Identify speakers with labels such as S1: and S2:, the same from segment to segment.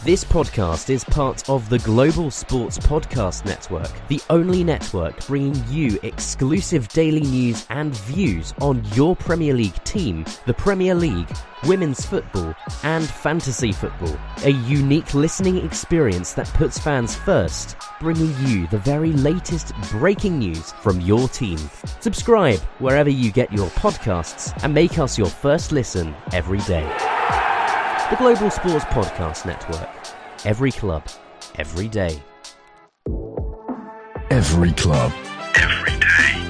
S1: This podcast is part of the Global Sports Podcast Network, the only network bringing you exclusive daily news and views on your Premier League team, the Premier League, women's football, and fantasy football. A unique listening experience that puts fans first, bringing you the very latest breaking news from your team. Subscribe wherever you get your podcasts and make us your first listen every day. The Global Sports Podcast Network. Every club, every day.
S2: Every club, every day.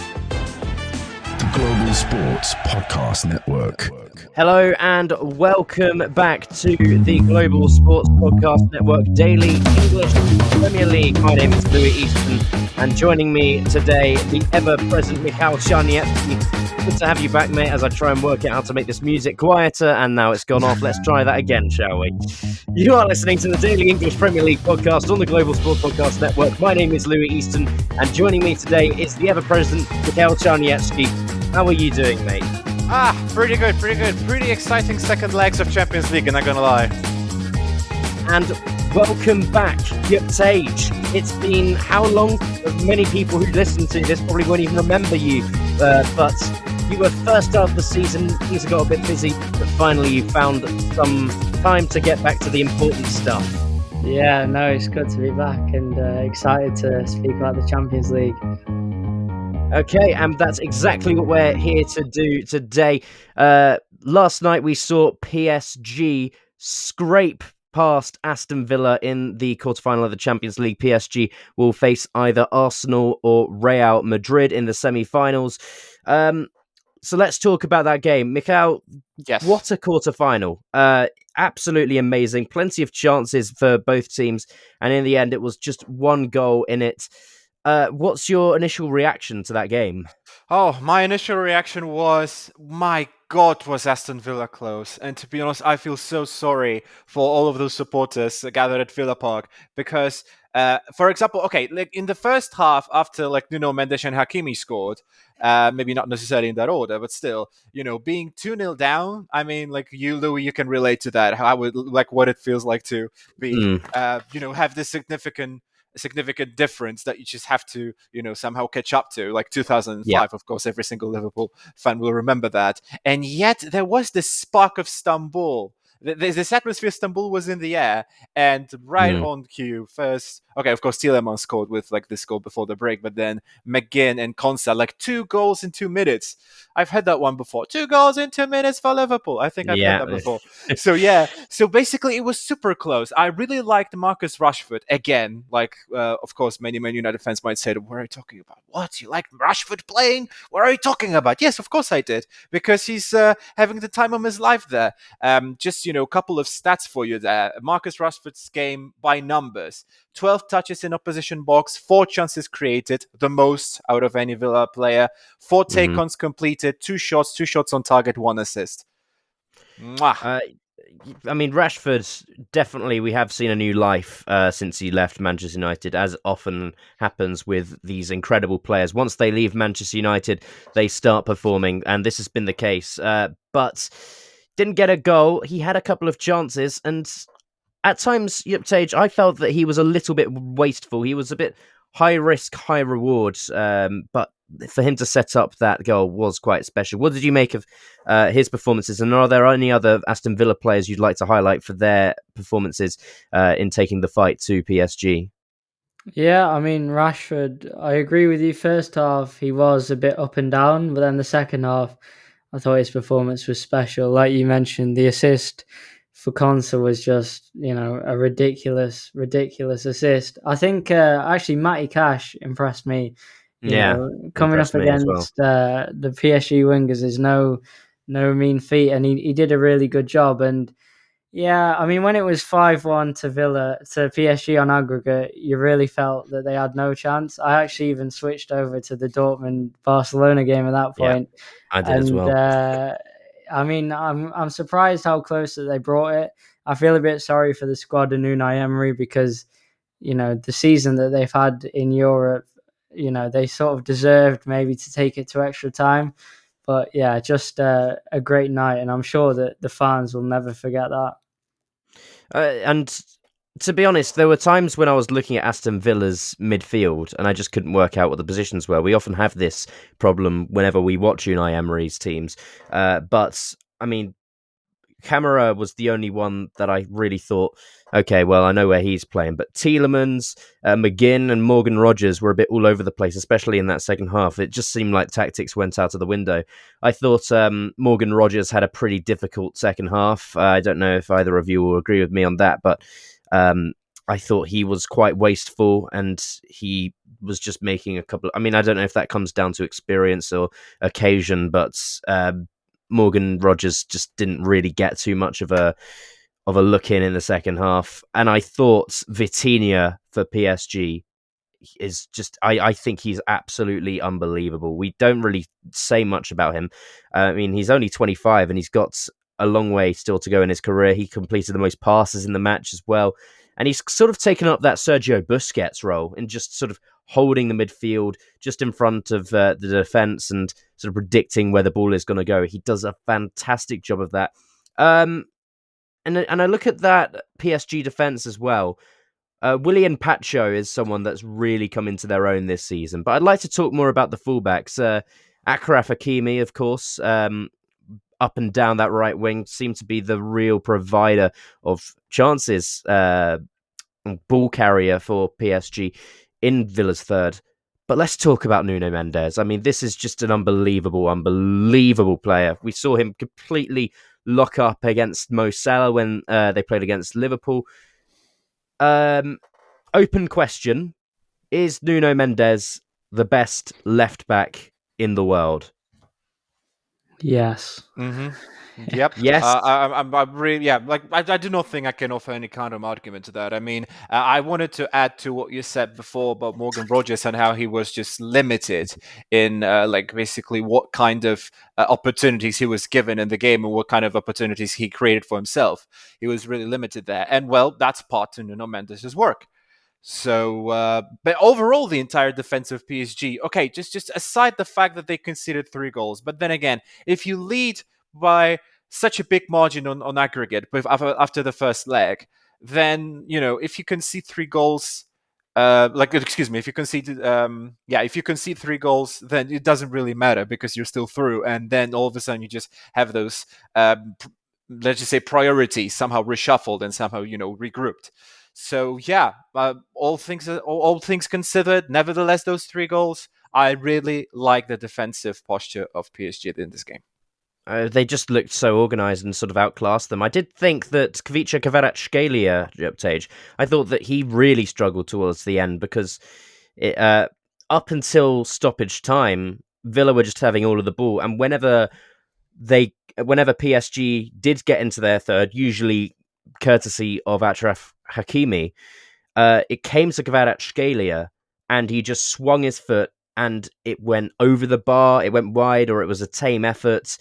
S2: The Global Sports Podcast Network.
S1: Hello and welcome back to the Global Sports Podcast Network Daily English Premier League. My name is Louie Easton, and joining me today, the ever-present Michał Czarniecki. Good to have you back, mate, as I try and work out how to make this music quieter, and now it's gone off. Let's try that again, shall we? You are listening to the Daily English Premier League podcast on the Global Sports Podcast Network. My name is Louie Easton, and joining me today is the ever-present Michał Czarniecki. How are you doing, mate?
S3: Pretty good. Pretty exciting second legs of Champions League, I'm not gonna lie.
S1: And welcome back, Japtej. It's been how long? Many people who listen to this probably won't even remember you, but you were first out of the season. Things got a bit busy, but finally you found some time to get back to the important stuff.
S4: Yeah, no, it's good to be back and excited to speak about the Champions League.
S1: Okay, and that's exactly what we're here to do today. Last night we saw PSG scrape past Aston Villa in the quarterfinal of the Champions League. PSG will face either Arsenal or Real Madrid in the semi-finals. So let's talk about that game. Michał,
S3: Yes.
S1: What a quarterfinal. Absolutely amazing. Plenty of chances for both teams. And in the end, it was just one goal in it. What's your initial reaction to that game?
S3: Oh, my initial reaction was, my God, was Aston Villa close. And to be honest, I feel so sorry for all of those supporters gathered at Villa Park because, for example, okay, like in the first half, after like Nuno Mendes and Hakimi scored, maybe not necessarily in that order, but still, being 2-0 down. I mean, like you, Louis, you can relate to that. How I would like what it feels like to be, have this significant difference that you just have to, somehow catch up to, like 2005.
S1: Yeah.
S3: Of course, every single Liverpool fan will remember that. And yet there was this spark of Istanbul. This atmosphere of Istanbul was in the air, and right on cue, first, okay, of course, Tielemans scored with like this goal before the break, but then McGinn and Konsa, like 2 goals in 2 minutes. I've had that one before. 2 goals in 2 minutes for Liverpool. I think I've had that before. So basically it was super close. I really liked Marcus Rashford again. Like, of course, many Man United fans might say, what are you talking about? What? You like Rashford playing? What are you talking about? Yes, of course I did, because he's having the time of his life there. Just, a couple of stats for you there. Marcus Rashford's game by numbers: 12 touches in opposition box, 4 chances created, the most out of any Villa player, 4 take-ons completed, 2 shots on target, 1 assist.
S1: I mean, Rashford, definitely, we have seen a new life since he left Manchester United, as often happens with these incredible players. Once they leave Manchester United, they start performing, and this has been the case. But didn't get a goal. He had a couple of chances, and at times, Japtej, I felt that he was a little bit wasteful. He was a bit high risk, high reward, but for him to set up that goal was quite special. What did you make of his performances? And are there any other Aston Villa players you'd like to highlight for their performances in taking the fight to PSG?
S4: Yeah, I mean, Rashford, I agree with you. First half, he was a bit up and down, but then the second half, I thought his performance was special. Like you mentioned, the assist for Konsa was just, a ridiculous assist. I think actually Matty Cash impressed me. Coming up against the PSG wingers is no mean feat, and he did a really good job. And yeah, I mean, when it was 5-1 to PSG on aggregate, you really felt that they had no chance. I actually even switched over to the Dortmund-Barcelona game at that point.
S1: Yeah, I did as well.
S4: I mean, I'm surprised how close that they brought it. I feel a bit sorry for the squad and Unai Emery because, the season that they've had in Europe, they sort of deserved maybe to take it to extra time. But yeah, just a great night, and I'm sure that the fans will never forget that.
S1: And To be honest, there were times when I was looking at Aston Villa's midfield and I just couldn't work out what the positions were. We often have this problem whenever we watch Unai Emery's teams. But, I mean, Camara was the only one that I really thought, okay, well, I know where he's playing. But Tielemans, McGinn, and Morgan Rogers were a bit all over the place, especially in that second half. It just seemed like tactics went out of the window. I thought Morgan Rogers had a pretty difficult second half. I don't know if either of you will agree with me on that, but I thought he was quite wasteful and he was just making a couple. I mean, I don't know if that comes down to experience or occasion, but Morgan Rogers just didn't really get too much of a look in the second half. And I thought Vitinha for PSG is just, I think he's absolutely unbelievable. We don't really say much about him. I mean, he's only 25 and he's got a long way still to go in his career. He completed the most passes in the match as well. And he's sort of taken up that Sergio Busquets role in just sort of holding the midfield just in front of the defence and sort of predicting where the ball is going to go. He does a fantastic job of that. And I look at that PSG defence as well. Willian Pacho is someone that's really come into their own this season. But I'd like to talk more about the fullbacks. Achraf Hakimi, of course, up and down that right wing, seemed to be the real provider of chances, ball carrier for PSG in Villa's third. But let's talk about Nuno Mendes. I mean, this is just an unbelievable player. We saw him completely lock up against Mo Salah when they played against Liverpool. Open question. Is Nuno Mendes the best left back in the world?
S4: Yes.
S3: Mm-hmm. Yep.
S1: Yes.
S3: I'm really, yeah. Like, I do not think I can offer any kind of argument to that. I mean, I wanted to add to what you said before about Morgan Rogers and how he was just limited in, like, basically what kind of opportunities he was given in the game and what kind of opportunities he created for himself. He was really limited there, and well, that's part to Nuno Mendes' work. So, but overall, the entire defense of PSG, okay, just aside the fact that they conceded 3 goals, but then again, if you lead by such a big margin on aggregate after the first leg, then, you know, if you concede 3 goals, if you concede 3 goals, then it doesn't really matter because you're still through, and then all of a sudden you just have those, let's just say, priorities somehow reshuffled and somehow, you know, regrouped. So yeah, all things considered, nevertheless, those 3 goals, I really like the defensive posture of PSG in this game.
S1: They just looked so organised and sort of outclassed them. I did think that Kvicha Kvaratskhelia, Japtej, I thought that he really struggled towards the end because up until stoppage time, Villa were just having all of the ball, and whenever PSG did get into their third, usually courtesy of Achraf Hakimi, it came to Kvaratskhelia and he just swung his foot and it went over the bar, it went wide, or it was a tame effort.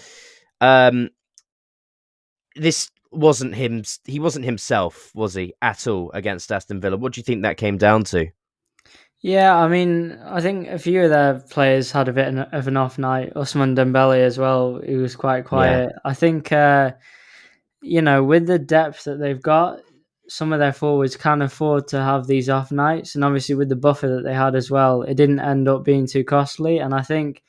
S1: This wasn't him. He wasn't himself, was he, at all against Aston Villa? What do you think that came down to?
S4: Yeah, I mean, I think a few of their players had a bit of an off night. Ousmane Dembele as well, he was quite quiet. Yeah. I think, you know, with the depth that they've got, some of their forwards can afford to have these off nights. And obviously with the buffer that they had as well, it didn't end up being too costly. And I think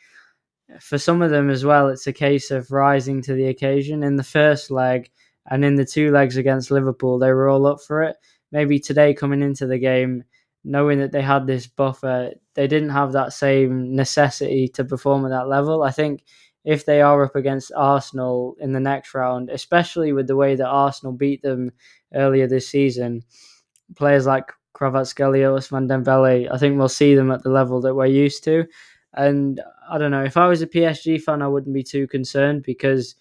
S4: for some of them as well, it's a case of rising to the occasion. In the first leg and in the 2 legs against Liverpool, they were all up for it. Maybe today coming into the game, knowing that they had this buffer, they didn't have that same necessity to perform at that level. I think if they are up against Arsenal in the next round, especially with the way that Arsenal beat them earlier this season, players like Kvaratskhelia, Ousmane Dembele, I think we'll see them at the level that we're used to. And I don't know, if I was a PSG fan, I wouldn't be too concerned because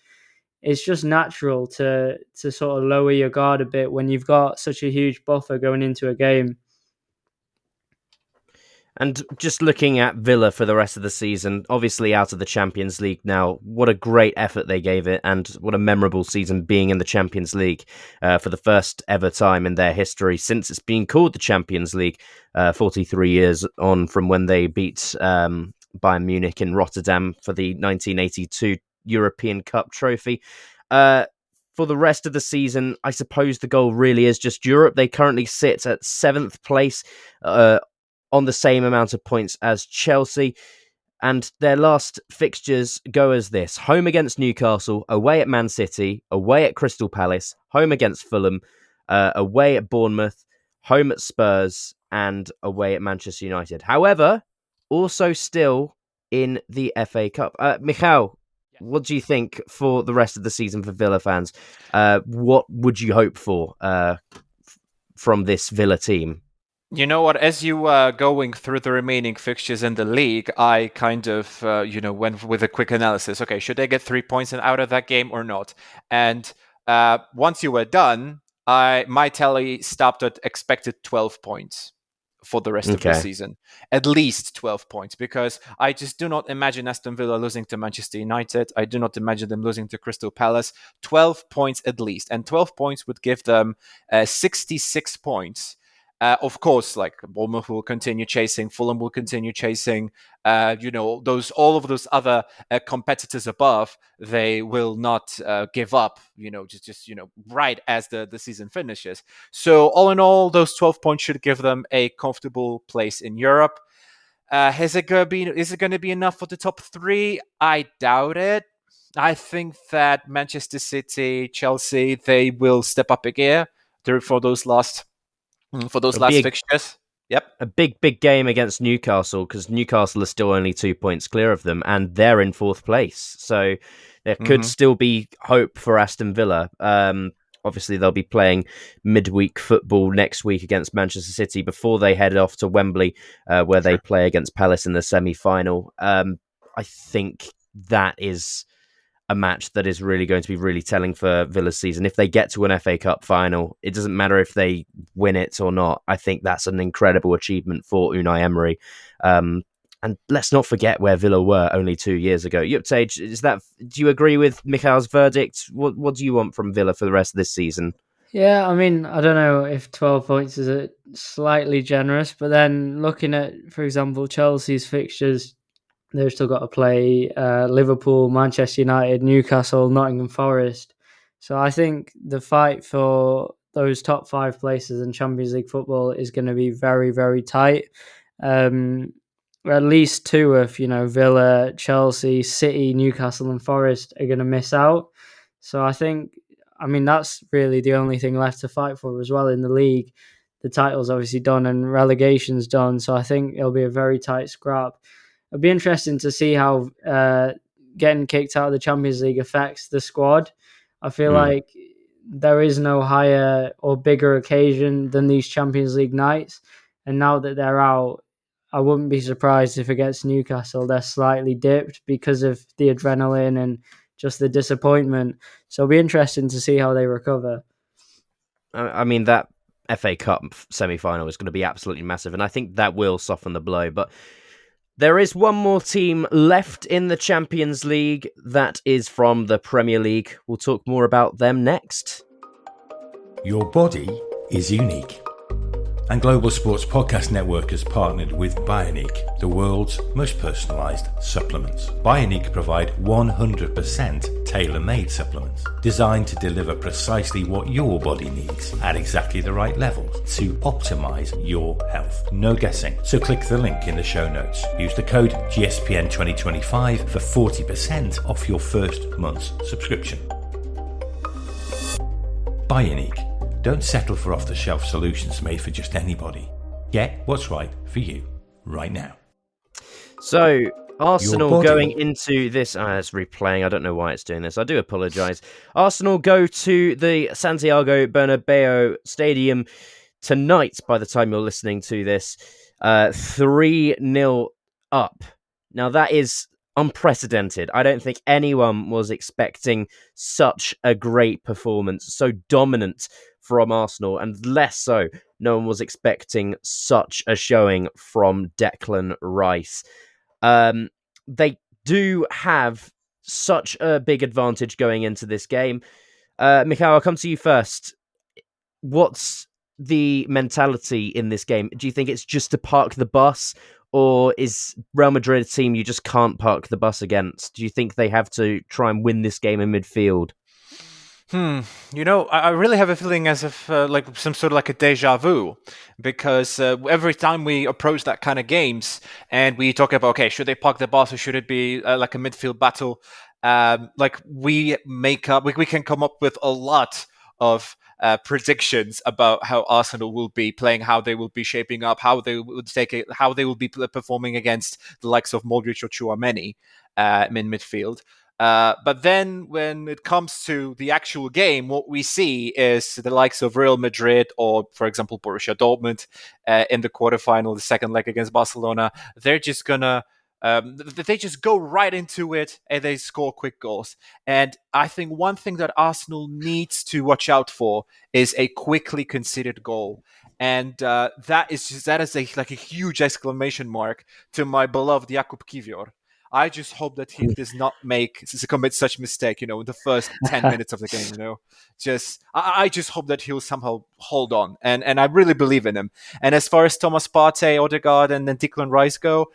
S4: it's just natural to sort of lower your guard a bit when you've got such a huge buffer going into a game.
S1: And just looking at Villa for the rest of the season, obviously out of the Champions League now, what a great effort they gave it, and what a memorable season being in the Champions League for the first ever time in their history since it's been called the Champions League, 43 years on from when they beat Bayern Munich in Rotterdam for the 1982 European Cup trophy. for the rest of the season, I suppose the goal really is just Europe. They currently sit at 7th place on the same amount of points as Chelsea. And their last fixtures go as this: home against Newcastle, away at Man City, away at Crystal Palace, home against Fulham, away at Bournemouth, home at Spurs, and away at Manchester United. However, also still in the FA Cup. Michał, what do you think for the rest of the season for Villa fans? What would you hope for from this Villa team?
S3: You know what? As you were going through the remaining fixtures in the league, I kind of, went with a quick analysis. Okay, should they get 3 points out of that game or not? And once you were done, my tally stopped at expected 12 points for the rest of the season. At least 12 points, because I just do not imagine Aston Villa losing to Manchester United. I do not imagine them losing to Crystal Palace. 12 points at least. And 12 points would give them 66 points. Of course, like Bournemouth will continue chasing, Fulham will continue chasing. All of those other competitors above, they will not give up. Right as the season finishes. So all in all, those 12 points should give them a comfortable place in Europe. Is it going to be enough for the top 3? I doubt it. I think that Manchester City, Chelsea, they will step up a gear for those last fixtures. Yep.
S1: A big game against Newcastle, because Newcastle are still only 2 points clear of them, and they're in 4th place. So there could still be hope for Aston Villa. Obviously, they'll be playing midweek football next week against Manchester City before they head off to Wembley, where they play against Palace in the semi-final. I think that is a match that is really going to be really telling for Villa's season. If they get to an FA Cup final, it doesn't matter if they win it or not. I think that's an incredible achievement for Unai Emery. And let's not forget where Villa were only 2 years ago. Japtej, do you agree with Michał's verdict? What do you want from Villa for the rest of this season?
S4: Yeah, I mean, I don't know if 12 points is slightly generous, but then looking at, for example, Chelsea's fixtures, they've still got to play Liverpool, Manchester United, Newcastle, Nottingham Forest. So I think the fight for those top 5 places in Champions League football is going to be very, very tight. At least 2 of, Villa, Chelsea, City, Newcastle and Forest are going to miss out. So I think, that's really the only thing left to fight for as well in the league. The title's obviously done and relegation's done. So I think it'll be a very tight scrap. It'll be interesting to see how getting kicked out of the Champions League affects the squad. I feel like there is no higher or bigger occasion than these Champions League nights. And now that they're out, I wouldn't be surprised if against Newcastle they're slightly dipped because of the adrenaline and just the disappointment. So it'll be interesting to see how they recover.
S1: I mean, that FA Cup semi-final is going to be absolutely massive, and I think that will soften the blow. But there is one more team left in the Champions League that is from the Premier League. We'll talk more about them next.
S5: Your body is unique. And Global Sports Podcast Network has partnered with Bioniq, the world's most personalised supplements. Bioniq provide 100% tailor-made supplements designed to deliver precisely what your body needs at exactly the right levels to optimise your health. No guessing. So click the link in the show notes. Use the code GSPN2025 for 40% off your first month's subscription. Bioniq. Don't settle for off-the-shelf solutions made for just anybody. Get what's right for you right now.
S1: So, Arsenal going into this... it's replaying. I don't know why it's doing this. I do apologise. Arsenal go to the Santiago Bernabeu Stadium tonight, by the time you're listening to this. 3-0 up. Now, that is unprecedented. I don't think anyone was expecting such a great performance, so dominant from Arsenal, and less so, no one was expecting such a showing from Declan Rice. They do have such a big advantage going into this game. Michał, I'll come to you first. What's the mentality in this game? Do you think it's just to park the bus, or is Real Madrid a team you just can't park the bus against? Do you think they have to try and win this game in midfield?
S3: I really have a feeling as if like some sort of like a deja vu, because every time we approach that kind of games and we talk about, okay, should they park the bus or should it be like a midfield battle? Like we can come up with a lot of predictions about how Arsenal will be playing, how they will be shaping up, how they would take it, how they will be performing against the likes of Modric or Tchouaméni in midfield. But then when it comes to the actual game, what we see is the likes of Real Madrid or, for example, Borussia Dortmund in the quarterfinal, the second leg against Barcelona. They're just gonna they just go right into it and they score quick goals. And I think one thing that Arsenal needs to watch out for is a quickly conceded goal. And that is like a huge exclamation mark to my beloved Jakub Kiwior. I just hope that he does not commit such mistake, in the first 10 minutes of the game, I just hope that he'll somehow hold on. And I really believe in him. And as far as Thomas Partey, Odegaard, and then Declan Rice go,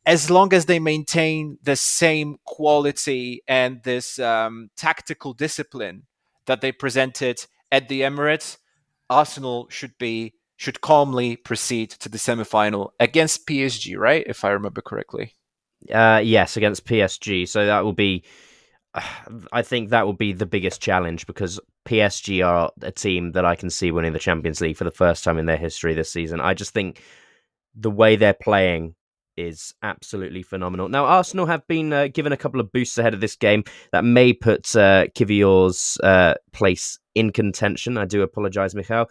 S3: as long as they maintain the same quality and this tactical discipline that they presented at the Emirates, Arsenal should calmly proceed to the semi-final against PSG, right? If I remember correctly.
S1: Yes, against PSG. So that will be, I think that will be the biggest challenge, because PSG are a team that I can see winning the Champions League for the first time in their history this season. I just think the way they're playing is absolutely phenomenal. Now, Arsenal have been given a couple of boosts ahead of this game that may put Kiwior's place in contention. I do apologise, Michał.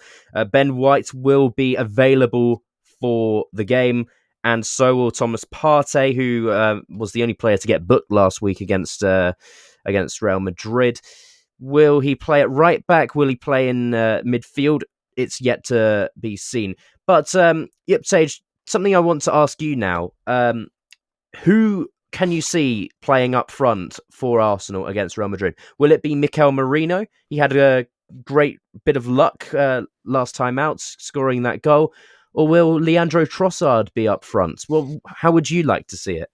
S1: Ben White will be available for the game, and so will Thomas Partey, who was the only player to get booked last week against Real Madrid. Will he play at right back? Will he play in midfield? It's yet to be seen. But Sage, something I want to ask you now. Who can you see playing up front for Arsenal against Real Madrid? Will it be Mikel Merino? He had a great bit of luck last time out, scoring that goal. Or will Leandro Trossard be up front? Well, how would you like to see it?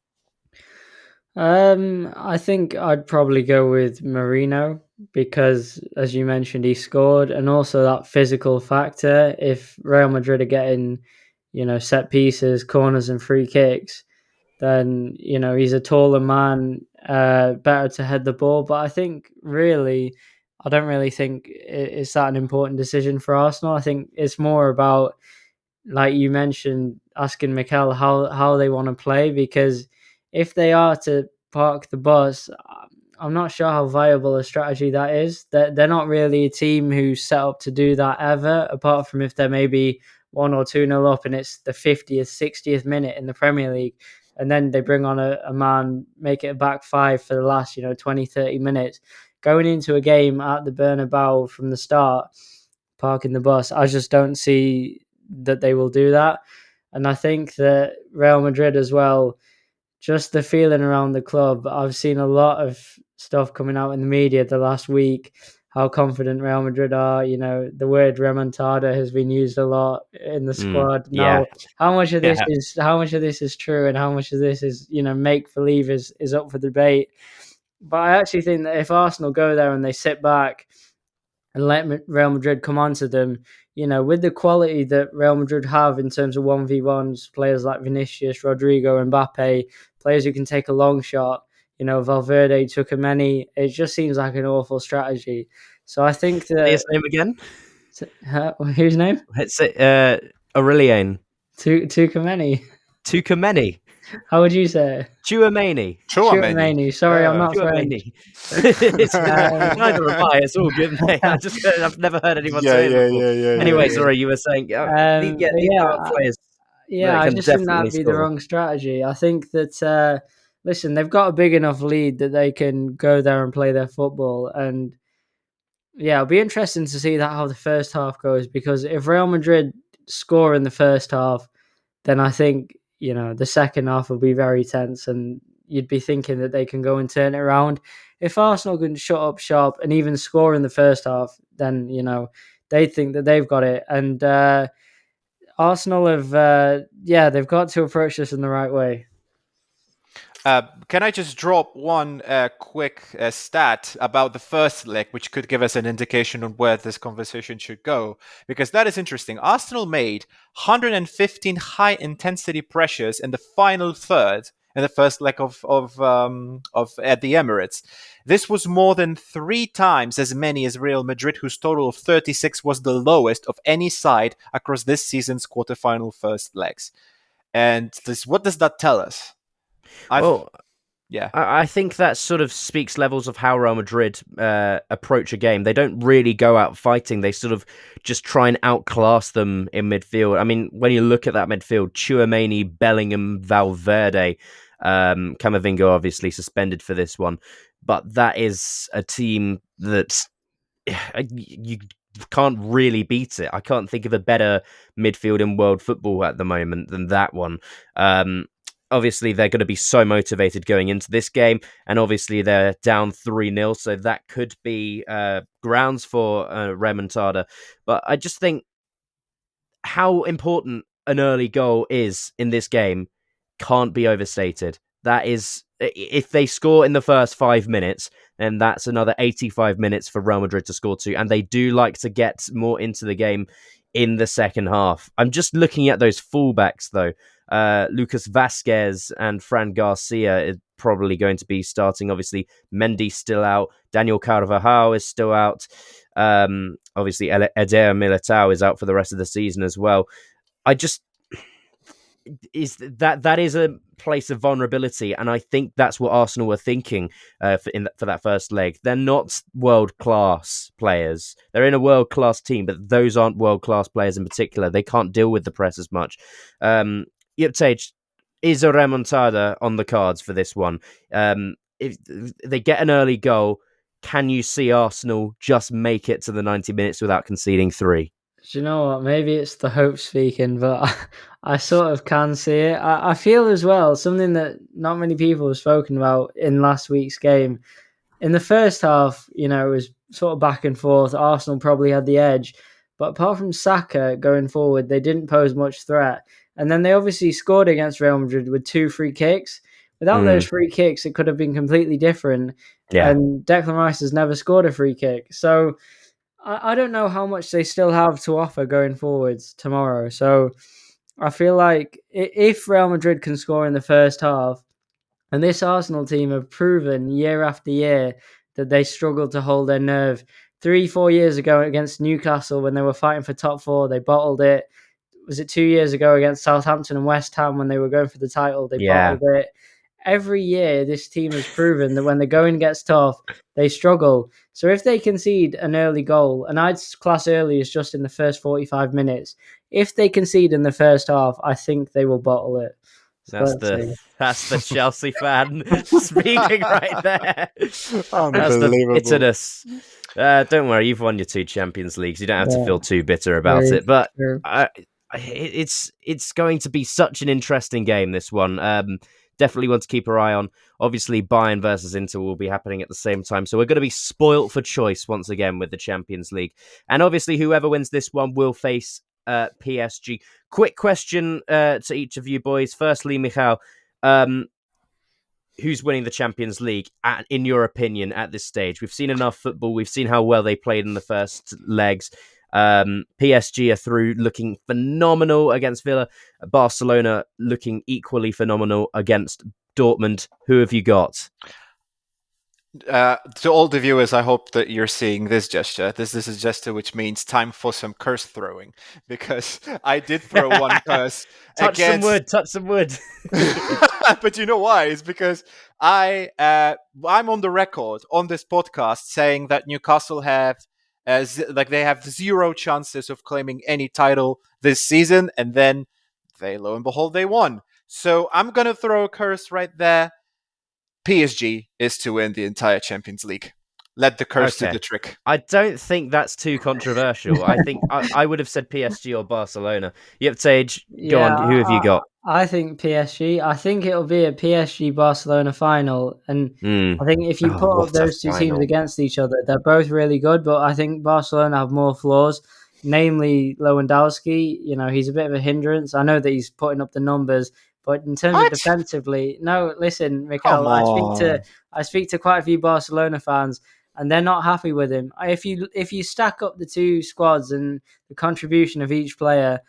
S4: I think I'd probably go with Merino because, as you mentioned, he scored, and also that physical factor. If Real Madrid are getting, set pieces, corners, and free kicks, then he's a taller man, better to head the ball. But I think really, I don't really think it's that an important decision for Arsenal. I think it's more about, like you mentioned, asking Mikel how they want to play, because if they are to park the bus, I'm not sure how viable a strategy that is. They're not really a team who's set up to do that ever, apart from if they're maybe 1 or 2-0 up and it's the 50th, 60th minute in the Premier League, and then they bring on a man, make it a back five for the last 20, 30 minutes. Going into a game at the Bernabeu from the start, parking the bus, I just don't see that they will do that. And I think that Real Madrid as well, just the feeling around the club, I've seen a lot of stuff coming out in the media the last week, how confident Real Madrid are. The word remontada has been used a lot in the squad. Now, how much of this is true and how much of this is, make believe is up for debate. But I actually think that if Arsenal go there and they sit back and let Real Madrid come onto them, with the quality that Real Madrid have in terms of 1v1s, players like Vinicius, Rodrigo, Mbappe, players who can take a long shot, Valverde, Tchouaméni, it just seems like an awful strategy. So I think that...
S1: His name again?
S4: Whose name?
S1: It's Aurelien.
S4: Tchouaméni.
S1: Tchouaméni.
S4: How would you say it?
S1: Tchouaméni.
S4: Sorry, I'm not French.
S1: Neither am I. It's all good, mate. I've never heard anyone say it before. Anyway, sorry, you were saying, these are players.
S4: Yeah, I just think that'd be the wrong strategy. I think that, listen, they've got a big enough lead that they can go there and play their football. And yeah, it'll be interesting to see how the first half goes, because if Real Madrid score in the first half, then I think, the second half will be very tense and you'd be thinking that they can go and turn it around. If Arsenal can shut up shop and even score in the first half, then, they think that they've got it. And Arsenal have, they've got to approach this in the right way.
S3: Can I just drop one quick stat about the first leg, which could give us an indication on where this conversation should go? Because that is interesting. Arsenal made 115 high-intensity pressures in the final third in the first leg of at the Emirates. This was more than 3 times as many as Real Madrid, whose total of 36 was the lowest of any side across this season's quarterfinal first legs. And what does that tell us?
S1: Yeah, I think that sort of speaks levels of how Real Madrid approach a game. They don't really go out fighting. They sort of just try and outclass them in midfield. I mean, when you look at that midfield, Tchouaméni, Bellingham, Valverde, Camavinga obviously suspended for this one. But that is a team that you can't really beat it. I can't think of a better midfield in world football at the moment than that one. Obviously, they're going to be so motivated going into this game, and obviously they're down 3-0, so that could be grounds for remontada. But I just think how important an early goal is in this game can't be overstated. That is, if they score in the first 5 minutes, then that's another 85 minutes for Real Madrid to score to, and they do like to get more into the game in the second half. I'm just looking at those fullbacks, though. Lucas Vasquez and Fran Garcia is probably going to be starting. Obviously, Mendy's still out. Daniel Carvajal is still out. Obviously, Eder Militao is out for the rest of the season as well. That is a place of vulnerability, and I think that's what Arsenal were thinking for that first leg. They're not world-class players. They're in a world-class team, but those aren't world-class players in particular. They can't deal with the press as much. Japtej, is a remontada on the cards for this one? If they get an early goal, can you see Arsenal just make it to the 90 minutes without conceding 3?
S4: Do you know what? Maybe it's the hope speaking, but I sort of can see it. I feel as well, something that not many people have spoken about in last week's game. In the first half, it was sort of back and forth. Arsenal probably had the edge. But apart from Saka going forward, they didn't pose much threat. And then they obviously scored against Real Madrid with 2 free kicks. Without those free kicks, it could have been completely different. Yeah. And Declan Rice has never scored a free kick. So I don't know how much they still have to offer going forwards tomorrow. So I feel like if Real Madrid can score in the first half, and this Arsenal team have proven year after year that they struggle to hold their nerve. 3-4 years ago against Newcastle, when they were fighting for top 4, they bottled it. Was it 2 years ago against Southampton and West Ham when they were going for the title? They bottled it. Every year, this team has proven that when the going gets tough, they struggle. So if they concede an early goal, and I'd class early as just in the first 45 minutes, if they concede in the first half, I think they will bottle it.
S1: So that's the Chelsea fan speaking right there.
S3: Unbelievable.
S1: It's in us. Don't worry, you've won your 2 Champions Leagues. You don't have to feel too bitter about it. But it's going to be such an interesting game, this one. Definitely one to keep our eye on. Obviously, Bayern versus Inter will be happening at the same time. So we're going to be spoilt for choice once again with the Champions League. And obviously, whoever wins this one will face PSG. Quick question to each of you boys. Firstly, Michał, who's winning the Champions League, in your opinion, at this stage? We've seen enough football. We've seen how well they played in the first legs. PSG are through, looking phenomenal against Villa. Barcelona looking equally phenomenal against Dortmund. Who have you got?
S3: To all the viewers, I hope that you're seeing this gesture. This is a gesture which means time for some curse throwing, because I did throw one curse.
S1: Touch some wood.
S3: But you know why? It's because I'm on the record on this podcast saying that Newcastle have they have 0 chances of claiming any title this season, and then lo and behold, they won. So I'm gonna throw a curse right there. PSG is to win the entire Champions League. Let the curse do the trick.
S1: I don't think that's too controversial. I think I would have said PSG or Barcelona. Japtej, go on. Who have you got?
S4: I think PSG. I think it'll be a PSG-Barcelona final. And I think if you put up those 2 teams against each other, they're both really good. But I think Barcelona have more flaws, namely Lewandowski. He's a bit of a hindrance. I know that he's putting up the numbers, But in terms of defensively, no. Listen, Mikel, I speak to quite a few Barcelona fans, and they're not happy with him. If you stack up the two squads and the contribution of each player,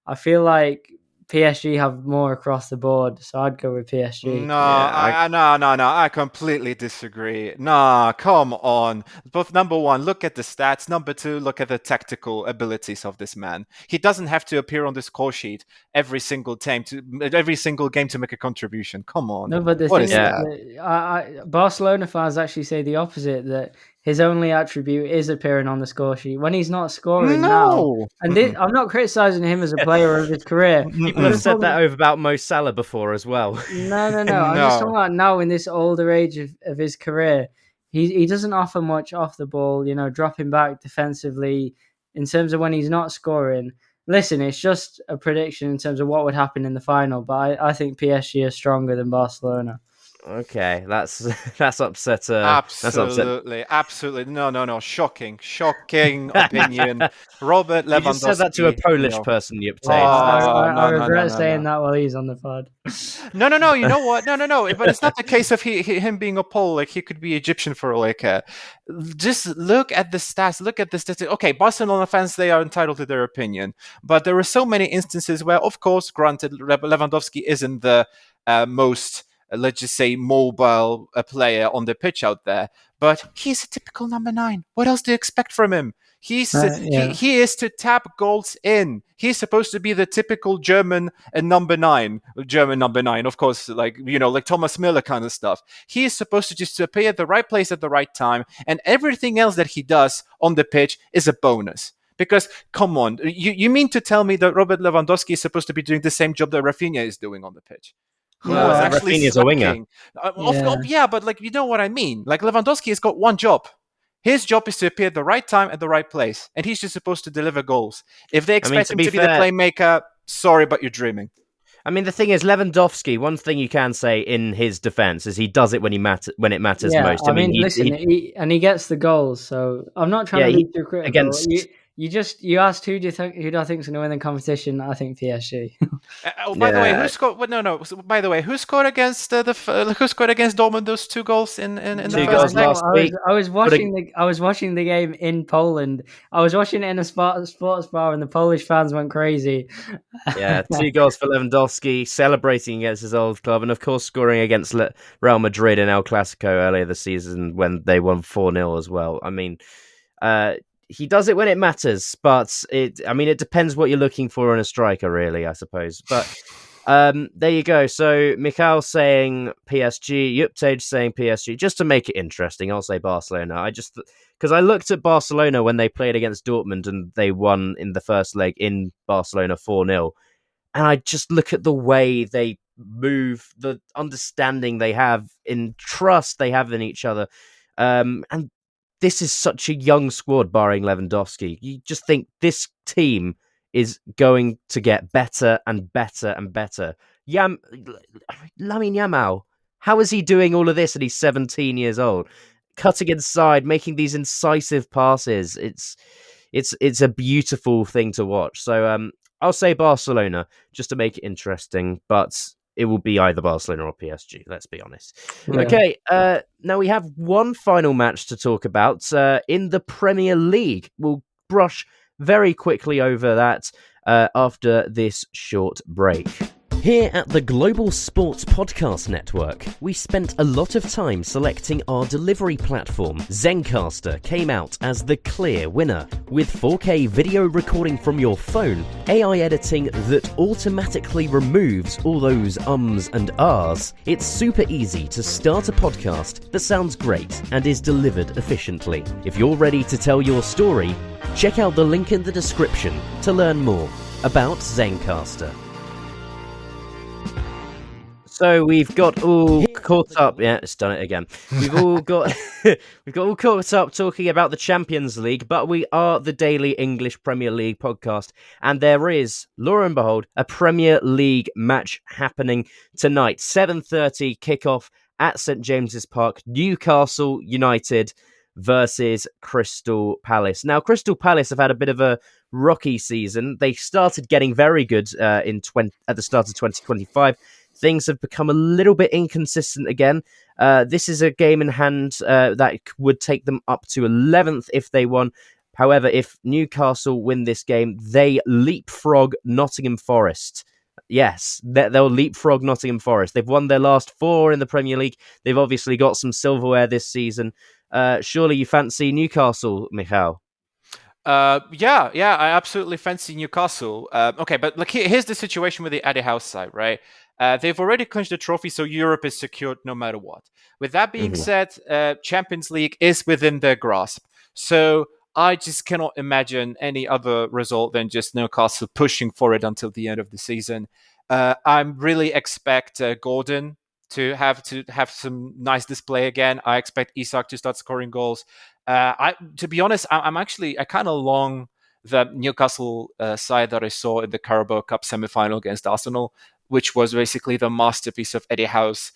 S4: I feel like PSG have more across the board, so I'd go with PSG.
S3: No, I completely disagree. Nah, come on. Both number one, look at the stats. Number two, look at the tactical abilities of this man. He doesn't have to appear on the score sheet every single game to make a contribution. Come on.
S4: No, but the thing is that Barcelona fans actually say the opposite, that his only attribute is appearing on the score sheet when he's not scoring now. And I'm not criticizing him as a player of his career.
S1: People have said that over about Mo Salah before as well.
S4: No. I'm just talking about now in this older age of his career. He doesn't offer much off the ball, dropping back defensively in terms of when he's not scoring. Listen, it's just a prediction in terms of what would happen in the final, but I think PSG are stronger than Barcelona.
S1: Okay, that's upset.
S3: Absolutely. No. Shocking opinion. Robert Lewandowski.
S1: You just said that to a Polish person, Japtej.
S4: I regret saying that while he's on the pod.
S3: No. You know what? No. But it's not the case of him being a Pole. Like, he could be Egyptian for all I care. Just look at the stats. Okay, Barcelona fans, they are entitled to their opinion, but there are so many instances where, of course, granted, Lewandowski isn't the most, let's just say, mobile player on the pitch out there, but he's a typical number 9. What else do you expect from him? He is to tap goals in. He's supposed to be the typical German number 9, of course, like Thomas Müller kind of stuff. He is supposed to just appear at the right place at the right time, and everything else that he does on the pitch is a bonus. Because, come on, you mean to tell me that Robert Lewandowski is supposed to be doing the same job that Rafinha is doing on the pitch?
S1: Rafinha's a winger.
S3: But you know what I mean. Like, Lewandowski has got one job. His job is to appear at the right time at the right place, and he's just supposed to deliver goals. If they expect him to be the playmaker, sorry, but you're dreaming.
S1: I mean, the thing is, Lewandowski, one thing you can say in his defense is he does it when it matters most.
S4: I mean, he gets the goals, so I'm not trying to be too critical. You asked who do I think is going to win the competition? I think PSG.
S3: By the way, who scored? No. By the way, who scored against Dortmund those 2 goals in the first leg?
S1: Last week?
S4: I was watching the game in Poland. I was watching it in a sports bar, and the Polish fans went crazy.
S1: Yeah, 2 goals for Lewandowski, celebrating against his old club, and of course scoring against Real Madrid in El Clasico earlier this season when they won 4-0 as well. I mean, he does it when it matters, but it depends what you're looking for in a striker, really, I suppose. But there you go. So Michał saying PSG, Japtej saying PSG. Just to make it interesting, I'll say Barcelona. Because I looked at Barcelona when they played against Dortmund and they won in the first leg in Barcelona 4-0. And I just look at the way they move, the understanding they have, in trust they have in each other. And this is such a young squad, barring Lewandowski. You just think this team is going to get better and better and better. Lamine Yamal, how is he doing all of this and he's 17 years old? Cutting inside, making these incisive passes. It's a beautiful thing to watch. So I'll say Barcelona, just to make it interesting, but it will be either Barcelona or PSG, let's be honest. Yeah. Okay, now we have one final match to talk about in the Premier League. We'll brush very quickly over that after this short break. Here at the Global Sports Podcast Network, we spent a lot of time selecting our delivery platform. Zencastr came out as the clear winner, with 4K video recording from your phone, AI editing that automatically removes all those ums and ahs. It's super easy to start a podcast that sounds great and is delivered efficiently. If you're ready to tell your story, check out the link in the description to learn more about Zencastr. So we've got all caught up. Yeah, it's done it again. We've all got all caught up talking about the Champions League, but we are the Daily English Premier League podcast, and there is, lo and behold, a Premier League match happening tonight. 7:30 kickoff at St James's Park. Newcastle United versus Crystal Palace. Now, Crystal Palace have had a bit of a rocky season. They started getting very good at the start of 2025. things have become a little bit inconsistent again. This is a game in hand that would take them up to 11th if they won. However, if Newcastle win this game, they leapfrog Nottingham Forest. Yes, they'll leapfrog Nottingham Forest. They've won their last 4 in the Premier League. They've obviously got some silverware this season. Surely you fancy Newcastle, Michał?
S3: Yeah, I absolutely fancy Newcastle. Okay, but look, here's the situation with the Eddie Howe side, right? They've already clinched the trophy, so Europe is secured no matter what. With that being said, Champions League is within their grasp. So I just cannot imagine any other result than just Newcastle pushing for it until the end of the season. I really expect Gordon to have some nice display again. I expect Isak to start scoring goals. To be honest, I kind of long the Newcastle side that I saw in the Carabao Cup semi-final against Arsenal, which was basically the masterpiece of Eddie Howe's,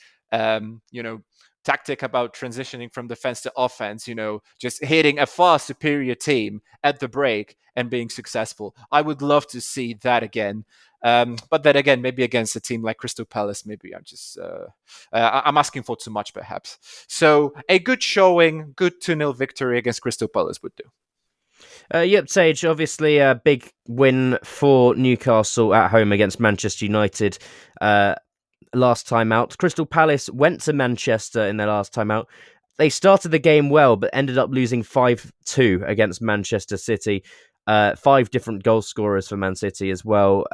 S3: tactic about transitioning from defense to offense, just hitting a far superior team at the break and being successful. I would love to see that again. But then again, maybe against a team like Crystal Palace, maybe I'm asking for too much, perhaps. So a good showing, good 2-0 victory against Crystal Palace would do.
S1: Sage, obviously a big win for Newcastle at home against Manchester United last time out. Crystal Palace went to Manchester in their last time out. They started the game well, but ended up losing 5-2 against Manchester City. 5 different goal scorers for Man City as well.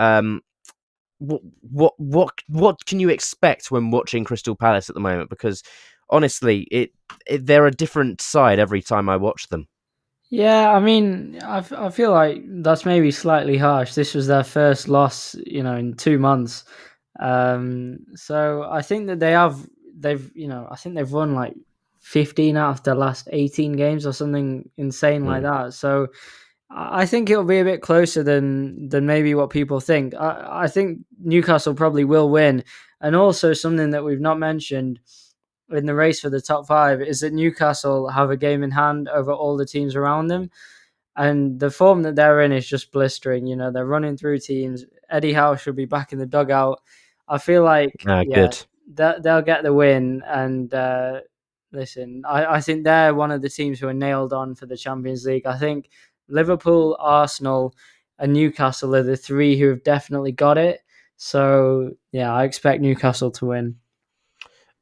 S1: What can you expect when watching Crystal Palace at the moment? Because honestly, they're a different side every time I watch them.
S4: Yeah, I mean, I feel like that's maybe slightly harsh. This was their first loss, in 2 months. So I think that I think they've won like 15 out of their last 18 games or something insane like that. So I think it'll be a bit closer than maybe what people think. I think Newcastle probably will win. And also something that we've not mentioned in the race for the top 5 is that Newcastle have a game in hand over all the teams around them. And the form that they're in is just blistering. They're running through teams. Eddie Howe should be back in the dugout. I feel like,
S1: good.
S4: They'll get the win. And listen, I think they're one of the teams who are nailed on for the Champions League. I think Liverpool, Arsenal, and Newcastle are the 3 who have definitely got it. So, yeah, I expect Newcastle to win.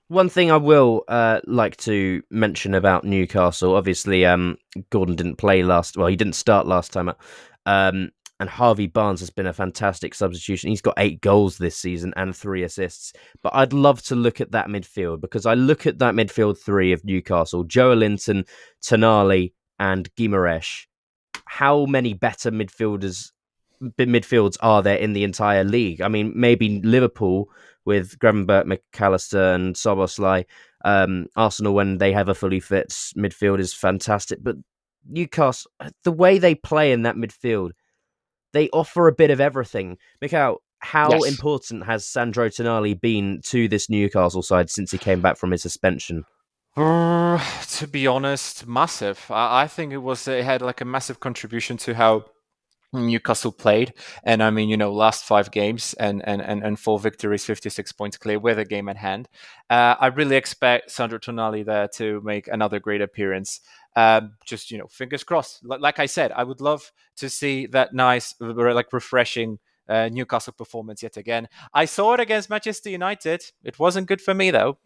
S1: One thing I will like to mention about Newcastle, obviously, Gordon didn't play he didn't start last time out. And Harvey Barnes has been a fantastic substitution. He's got 8 goals this season and 3 assists. But I'd love to look at that midfield, because I look at that midfield 3 of Newcastle, Joelinton, Tonali, and Guimaraes. How many better midfields are there in the entire league? I mean, maybe Liverpool with Gravenberch, McAllister, and Szoboszlai. Arsenal, when they have a fully fit midfield, is fantastic. But Newcastle, the way they play in that midfield, they offer a bit of everything. Michał, how important has Sandro Tonali been to this Newcastle side since he came back from his suspension?
S3: To be honest, massive. I think it had like a massive contribution to how Newcastle played. And I mean, last 5 games and 4 victories, 56 points clear with a game at hand. I really expect Sandro Tonali there to make another great appearance. Just, fingers crossed. Like I said, I would love to see that nice, like refreshing Newcastle performance yet again. I saw it against Manchester United. It wasn't good for me, though.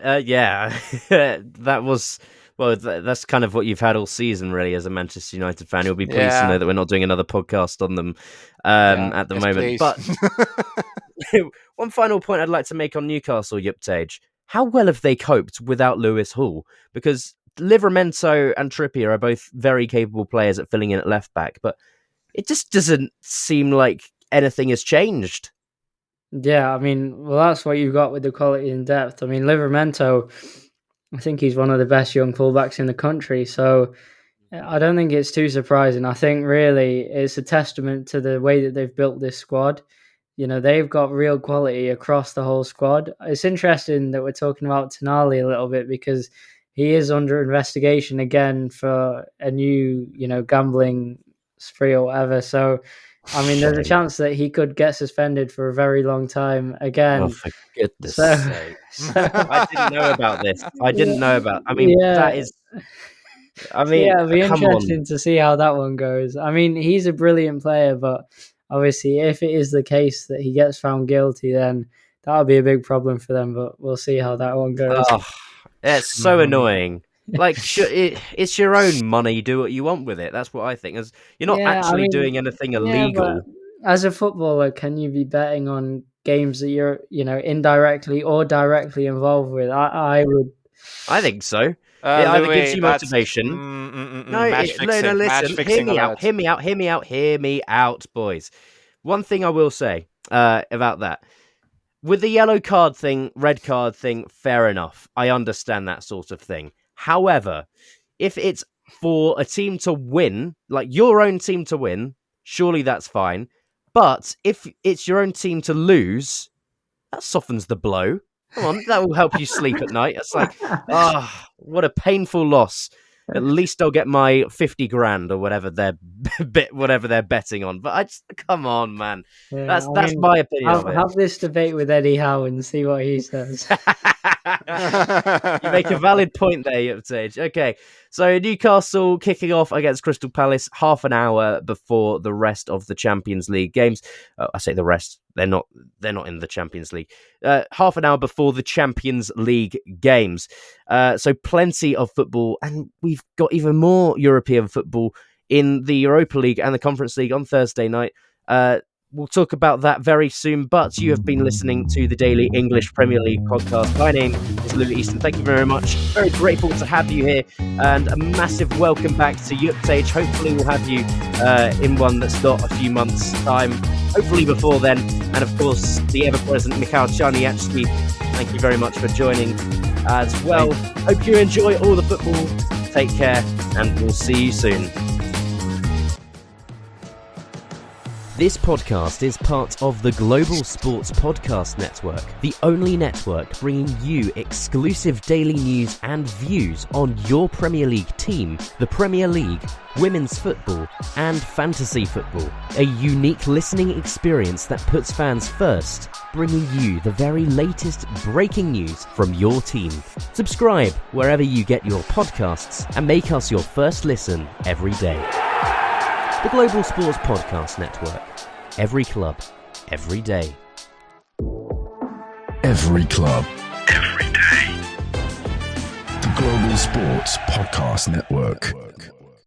S1: Yeah, that was... Well, that's kind of what you've had all season, really, as a Manchester United fan. You'll be pleased to know that we're not doing another podcast on them at the moment.
S3: Please.
S1: But one final point I'd like to make on Newcastle, Japtej. How well have they coped without Lewis Hall? Because Livramento and Trippier are both very capable players at filling in at left back, but it just doesn't seem like anything has changed.
S4: Yeah, I mean, well, that's what you've got with the quality and depth. I mean, Livramento, I think he's one of the best young fullbacks in the country. So I don't think it's too surprising. I think really it's a testament to the way that they've built this squad. They've got real quality across the whole squad. It's interesting that we're talking about Tonali a little bit, because he is under investigation again for a new, gambling spree or whatever. So I mean, there's a chance that he could get suspended for a very long time again.
S1: Oh, for goodness sake. I didn't know about this. That is...
S4: it'll be interesting to see how that one goes. I mean, he's a brilliant player, but obviously if it is the case that he gets found guilty, then that'll be a big problem for them, but we'll see how that one goes.
S1: Oh, it's so annoying. Like, it's your own money. Do what you want with it. That's what I think. You're not doing anything illegal.
S4: As a footballer, can you be betting on games that you're, indirectly or directly involved with? I would.
S1: I think so. It either gives you motivation.
S3: Listen.
S1: Hear me out, boys. One thing I will say about that. With the yellow card thing, red card thing, fair enough. I understand that sort of thing. However, if it's for a team to win, like your own team to win, surely that's fine. But if it's your own team to lose, that softens the blow. Come on, that will help you sleep at night. It's like, what a painful loss. At least I'll get my 50 grand or whatever they're betting on. But come on, man. Yeah, that's my opinion of it.
S4: Have this debate with Eddie Howe and see what he says.
S1: You make a valid point there, Japtej. Okay, so Newcastle kicking off against Crystal Palace half an hour before the rest of the Champions League games. I say the rest; they're not in the Champions League. Half an hour before the Champions League games. So plenty of football, and we've got even more European football in the Europa League and the Conference League on Thursday night. We'll talk about that very soon, but you have been listening to the Daily English Premier League podcast. My name is Louie Easton. Thank you very much. Very grateful to have you here, and a massive welcome back to Japtej. Hopefully we'll have you in one that's got a few months' time, hopefully before then. And of course, the ever-present Michał Czarniecki. Thank you very much for joining as well. Hope you enjoy all the football. Take care, and we'll see you soon. This podcast is part of the Global Sports Podcast Network, the only network bringing you exclusive daily news and views on your Premier League team, the Premier League, women's football, and fantasy football. A unique listening experience that puts fans first, bringing you the very latest breaking news from your team. Subscribe wherever you get your podcasts and make us your first listen every day. The Global Sports Podcast Network. Every club, every day.
S2: Every club, every day. The Global Sports Podcast Network.